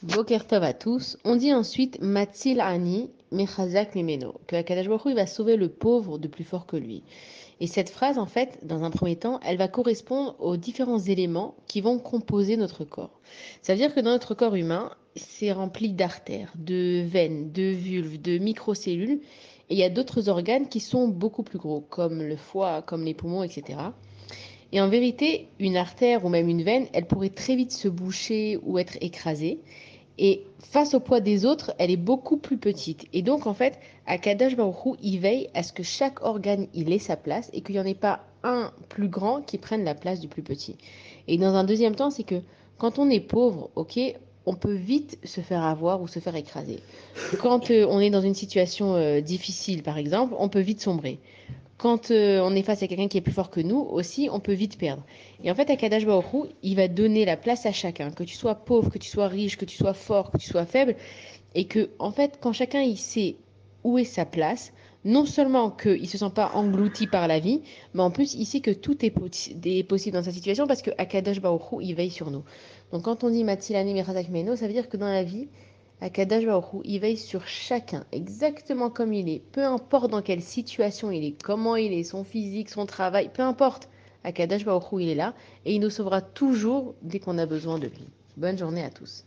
Boker Tov à tous. On dit ensuite Matzil Ani Mechazak Limeno, que Akadosh Baruch Hu, il va sauver le pauvre de plus fort que lui. Et cette phrase, en fait, dans un premier temps, elle va correspondre aux différents éléments qui vont composer notre corps. Ça veut dire que dans notre corps humain, c'est rempli d'artères, de veines, de vulves, de microcellules. Et il y a d'autres organes qui sont beaucoup plus gros, comme le foie, comme les poumons, etc. Et en vérité, une artère ou même une veine, elle pourrait très vite se boucher ou être écrasée. Et face au poids des autres, elle est beaucoup plus petite. Et donc, en fait, Akadosh Baruch Hu, il veille à ce que chaque organe, il ait sa place et qu'il n'y en ait pas un plus grand qui prenne la place du plus petit. Et dans un deuxième temps, c'est que quand on est pauvre, ok, on peut vite se faire avoir ou se faire écraser. Quand on est dans une situation difficile, par exemple, on peut vite sombrer. Quand on est face à quelqu'un qui est plus fort que nous aussi, on peut vite perdre. Et en fait, Akadash Baruch Hu, il va donner la place à chacun, que tu sois pauvre, que tu sois riche, que tu sois fort, que tu sois faible, et que en fait, quand chacun il sait où est sa place, non seulement qu'il ne se sent pas englouti par la vie, mais en plus il sait que tout est possible dans sa situation parce que Akadash Baruch Hu, il veille sur nous. Donc quand on dit Matilane Mirazak Meno, ça veut dire que dans la vie, Akadash Baruch Hu, il veille sur chacun exactement comme il est, peu importe dans quelle situation il est, comment il est, son physique, son travail, peu importe. Akadash Baruch Hu, il est là et il nous sauvera toujours dès qu'on a besoin de lui. Bonne journée à tous.